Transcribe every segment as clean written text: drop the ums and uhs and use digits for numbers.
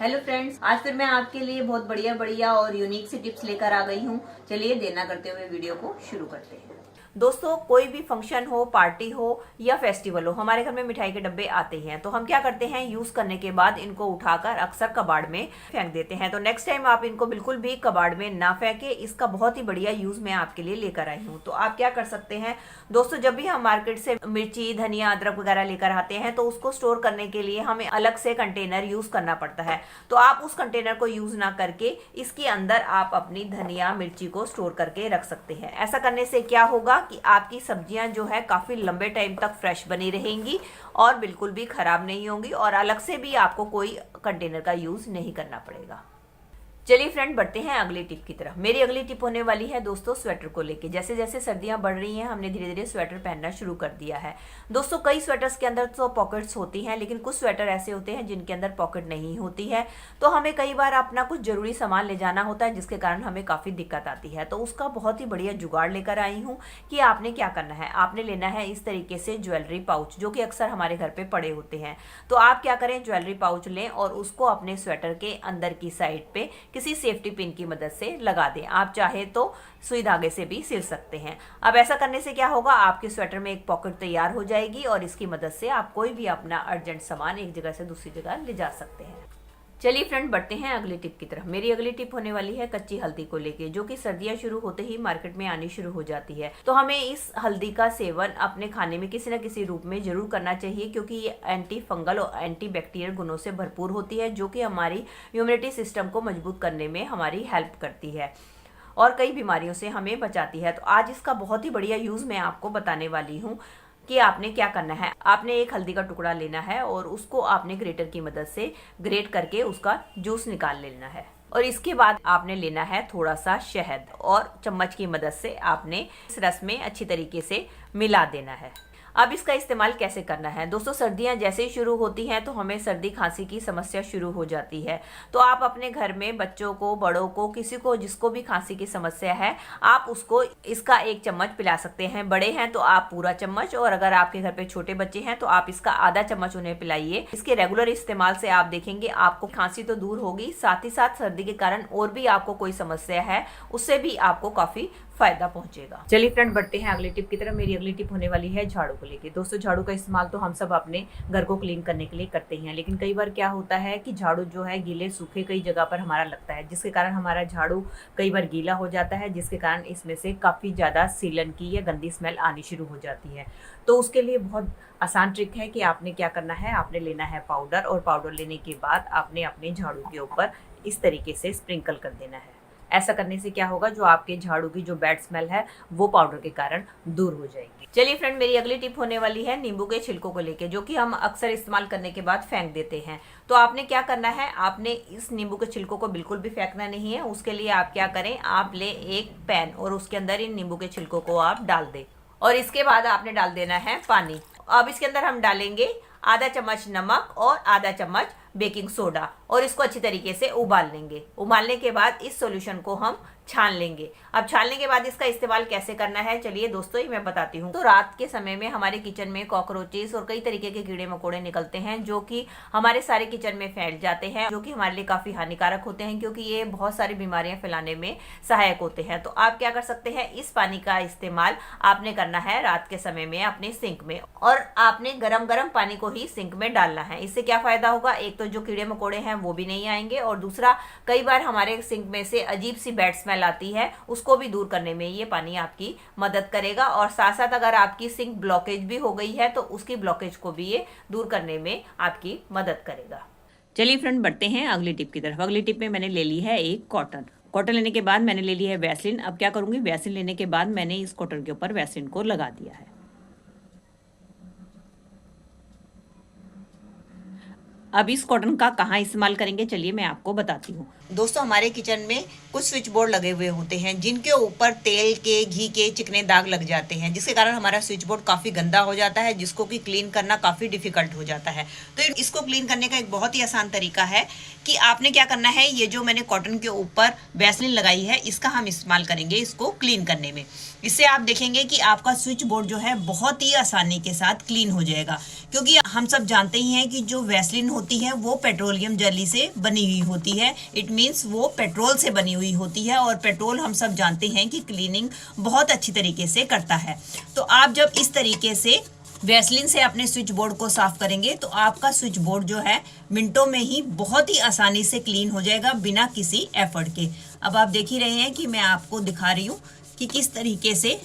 Hello friends, आज फिर मैं आपके लिए बहुत बढ़िया और यूनिक सी टिप्स लेकर आ गई हूँ। चलिए देर ना करते हुए वीडियो को शुरू करते हैं। दोस्तों, कोई भी फंक्शन हो, पार्टी हो या फेस्टिवल हो, हमारे घर में मिठाई के डब्बे आते हैं। तो हम क्या करते हैं, यूज करने के बाद इनको उठाकर अक्सर कबाड़ में फेंक देते हैं। तो नेक्स्ट टाइम आप इनको बिल्कुल भी कबाड़ में ना फेंके। इसका बहुत ही बढ़िया यूज मैं आपके लिए लेकर आई हूँ। तो आप क्या कर सकते हैं दोस्तों, जब भी हम मार्केट से मिर्ची, धनिया, अदरक वगैरह लेकर आते हैं तो उसको स्टोर करने के लिए हमें अलग से कंटेनर यूज करना पड़ता है। तो आप उस कंटेनर को यूज ना करके इसके अंदर आप अपनी धनिया, मिर्ची को स्टोर करके रख सकते हैं। ऐसा करने से क्या होगा कि आपकी सब्जियां जो है काफी लंबे टाइम तक फ्रेश बनी रहेंगी और बिल्कुल भी खराब नहीं होंगी, और अलग से भी आपको कोई कंटेनर का यूज नहीं करना पड़ेगा। चलिए फ्रेंड, बढ़ते हैं अगली टिप की तरफ। मेरी अगली टिप होने वाली है दोस्तों स्वेटर को लेके। जैसे जैसे सर्दियां बढ़ रही हैं, हमने धीरे धीरे स्वेटर पहनना शुरू कर दिया है। दोस्तों, कई स्वेटर्स के अंदर तो पॉकेट्स होती हैं, लेकिन कुछ स्वेटर ऐसे होते हैं जिनके अंदर पॉकेट नहीं होती है। तो हमें कई बार अपना कुछ जरूरी सामान ले जाना होता है, जिसके कारण हमें काफ़ी दिक्कत आती है। तो उसका बहुत ही बढ़िया जुगाड़ लेकर आई हूँ कि आपने क्या करना है। आपने लेना है इस तरीके से ज्वेलरी पाउच, जो कि अक्सर हमारे घर पे पड़े होते हैं। तो आप क्या करें, ज्वेलरी पाउच लें और उसको अपने स्वेटर के अंदर की साइड पे किसी सेफ्टी पिन की मदद से लगा दें। आप चाहे तो सुई धागे से भी सिल सकते हैं। अब ऐसा करने से क्या होगा, आपके स्वेटर में एक पॉकेट तैयार हो जाएगी और इसकी मदद से आप कोई भी अपना अर्जेंट सामान एक जगह से दूसरी जगह ले जा सकते हैं। चलिए फ्रेंड, बढ़ते हैं अगली टिप की तरफ। मेरी अगली टिप होने वाली है कच्ची हल्दी को लेके, जो कि सर्दियां शुरू होते ही मार्केट में आनी शुरू हो जाती है। तो हमें इस हल्दी का सेवन अपने खाने में किसी न किसी रूप में जरूर करना चाहिए, क्योंकि ये एंटी फंगल और एंटी बैक्टीरियल गुणों से भरपूर होती है, जो कि हमारी इम्यूनिटी सिस्टम को मजबूत करने में हमारी हेल्प करती है और कई बीमारियों से हमें बचाती है। तो आज इसका बहुत ही बढ़िया यूज मैं आपको बताने वाली हूँ कि आपने क्या करना है। आपने एक हल्दी का टुकड़ा लेना है और उसको आपने ग्रेटर की मदद से ग्रेट करके उसका जूस निकाल लेना है। और इसके बाद आपने लेना है थोड़ा सा शहद और चम्मच की मदद से आपने इस रस में अच्छी तरीके से मिला देना है। अब इसका इस्तेमाल कैसे करना है दोस्तों, सर्दियां जैसे ही शुरू होती हैं तो हमें सर्दी खांसी की समस्या शुरू हो जाती है। तो आप अपने घर में बच्चों को, बड़ों को, किसी को जिसको भी खांसी की समस्या है, आप उसको इसका 1 चम्मच पिला सकते हैं। बड़े हैं तो आप पूरा चम्मच, और अगर आपके घर पे छोटे बच्चे हैं तो आप इसका आधा चम्मच उन्हें पिलाइए। इसके रेगुलर इस्तेमाल से आप देखेंगे आपको खांसी तो दूर होगी, साथ ही साथ सर्दी के कारण और भी आपको कोई समस्या है उससे भी आपको काफी फायदा पहुंचेगा। चलिए फ्रेंड, बढ़ते हैं अगली टिप की तरफ। मेरी अगली टिप होने वाली है झाड़ू को लेके। दोस्तों, झाड़ू का इस्तेमाल तो हम सब अपने घर को क्लीन करने के लिए करते हैं, लेकिन कई बार क्या होता है कि झाड़ू जो है गीले सूखे कई जगह पर हमारा लगता है, जिसके कारण हमारा झाड़ू कई बार गीला हो जाता है, जिसके कारण इसमें से काफ़ी ज़्यादा सीलन की या गंदी स्मेल आनी शुरू हो जाती है। तो उसके लिए बहुत आसान ट्रिक है कि आपने क्या करना है, आपने लेना है पाउडर, और पाउडर लेने के बाद आपने अपने झाड़ू के ऊपर इस तरीके से स्प्रिंकल कर देना है। ऐसा करने से क्या होगा, जो आपके झाड़ू की जो बैड स्मेल है वो पाउडर के कारण दूर हो जाएगी। चलिए फ्रेंड, मेरी अगली टिप होने वाली है नींबू के छिलकों को लेके, जो कि हम अक्सर इस्तेमाल करने के बाद फेंक देते हैं। तो आपने क्या करना है, आपने इस नींबू के छिलकों को बिल्कुल भी फेंकना नहीं है। उसके लिए आप क्या करें, आप ले एक पैन और उसके अंदर इन नींबू के छिलकों को आप डाल दें, और इसके बाद आपने डाल देना है पानी। अब इसके अंदर हम डालेंगे आधा चम्मच नमक और आधा चम्मच बेकिंग सोडा, और इसको अच्छी तरीके से उबाल लेंगे। उबालने के बाद इस सॉल्यूशन को हम छान लेंगे। अब छानने के बाद इसका इस्तेमाल कैसे करना है, चलिए दोस्तों ये मैं बताती हूँ। तो रात के समय में हमारे किचन में कॉकरोचेस और कई तरीके के कीड़े मकोड़े निकलते हैं, जो कि हमारे सारे किचन में फैल जाते हैं, जो कि हमारे लिए काफी हानिकारक होते हैं, क्योंकि ये बहुत सारी बीमारियां फैलाने में सहायक होते हैं। तो आप क्या कर सकते हैं, इस पानी का इस्तेमाल आपने करना है रात के समय में अपने सिंक में, और आपने गरम गरम पानी को ही सिंक में डालना है। इससे क्या फायदा होगा, एक तो जो कीड़े मकोड़े हैं वो भी नहीं आएंगे, और दूसरा कई बार हमारे सिंक में से अजीब सी बैड स्मेल आती है, उसको भी दूर करने में ये पानी आपकी मदद करेगा। और साथ साथ अगर आपकी सिंक ब्लॉकेज भी हो गई है तो उसकी ब्लॉकेज को भी ये दूर करने में आपकी मदद करेगा। चलिए फ्रेंड, बढ़ते हैं अगली टिप की तरफ। अगली टिप में मैंने ले ली है एक कॉटन लेने के बाद मैंने ले ली है वैसलीन। अब क्या करूंगी, वैसलीन लेने के बाद मैंने इस कॉटन के ऊपर वैसलीन को लगा दिया है। अब इस कॉटन का कहाँ इस्तेमाल करेंगे, चलिए मैं आपको बताती हूँ। दोस्तों, हमारे किचन में कुछ स्विच बोर्ड लगे हुए होते हैं, जिनके ऊपर तेल के, घी के चिकने दाग लग जाते हैं, जिसके कारण हमारा स्विच बोर्ड काफ़ी गंदा हो जाता है, जिसको कि क्लीन करना काफ़ी डिफिकल्ट हो जाता है। तो इसको क्लीन करने का एक बहुत ही आसान तरीका है कि आपने क्या करना है, ये जो मैंने कॉटन के ऊपर वैसलीन लगाई है, इसका हम इस्तेमाल करेंगे इसको क्लीन करने में। इससे आप देखेंगे कि आपका स्विच बोर्ड जो है बहुत ही आसानी के साथ क्लीन हो जाएगा, क्योंकि हम सब जानते ही हैं कि जो वैसलीन होती है वो पेट्रोलियम जेली से बनी हुई होती है। इट मीन्स वो पेट्रोल से बनी हुई होती है, और पेट्रोल हम सब जानते हैं कि क्लीनिंग बहुत अच्छी तरीके से करता है। तो आप जब इस तरीके से वैसलीन से अपने स्विच बोर्ड को साफ करेंगे तो आपका स्विच बोर्ड जो है मिनटों में ही बहुत ही आसानी से क्लीन हो जाएगा, बिना किसी एफर्ट के। अब आप देख ही रहे हैं कि मैं आपको दिखा रही हूँ कि किस तरीके से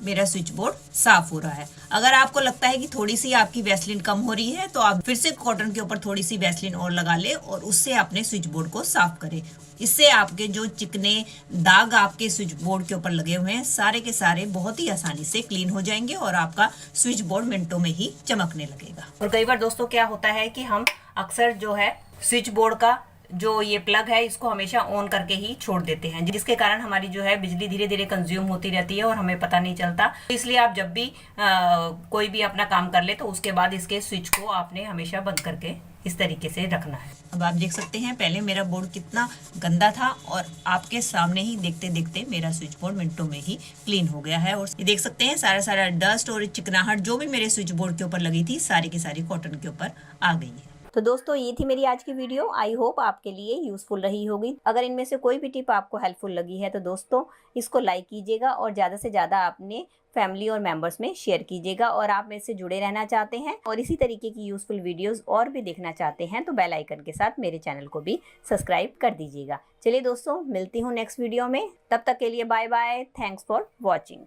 मेरा स्विच बोर्ड साफ हो रहा है। अगर आपको लगता है कि थोड़ी सी आपकी वैसलीन कम हो रही है तो आप फिर से कॉटन के ऊपर थोड़ी सी वैसलीन और लगा ले और उससे अपने स्विच बोर्ड को साफ करें। इससे आपके जो चिकने दाग आपके स्विच बोर्ड के ऊपर लगे हुए हैं सारे के सारे बहुत ही आसानी से क्लीन हो जाएंगे और आपका स्विच बोर्ड मिनटों में ही चमकने लगेगा। और कई बार दोस्तों क्या होता है कि हम अक्सर जो है स्विच बोर्ड का जो ये प्लग है इसको हमेशा ऑन करके ही छोड़ देते हैं, जिसके कारण हमारी जो है बिजली धीरे धीरे कंज्यूम होती रहती है और हमें पता नहीं चलता। तो इसलिए आप जब भी कोई भी अपना काम कर ले तो उसके बाद इसके स्विच को आपने हमेशा बंद करके इस तरीके से रखना है। अब आप देख सकते हैं पहले मेरा बोर्ड कितना गंदा था और आपके सामने ही देखते देखते मेरा स्विच बोर्ड मिनटों में ही क्लीन हो गया है। और ये देख सकते हैं सारा डस्ट और चिकनाहट जो भी मेरे स्विच बोर्ड के ऊपर लगी थी सारी की सारी कॉटन के ऊपर आ गई है। तो दोस्तों ये थी मेरी आज की वीडियो। आई होप आपके लिए यूजफुल रही होगी। अगर इनमें से कोई भी टिप आपको हेल्पफुल लगी है तो दोस्तों इसको लाइक कीजिएगा और ज़्यादा से ज़्यादा अपने फैमिली और मेंबर्स में शेयर कीजिएगा। और आप मेरे से जुड़े रहना चाहते हैं और इसी तरीके की यूजफुल वीडियोस और भी देखना चाहते हैं तो बेल आइकन के साथ मेरे चैनल को भी सब्सक्राइब कर दीजिएगा। चलिए दोस्तों मिलती हूँ नेक्स्ट वीडियो में, तब तक के लिए bye bye. Thanks for watching.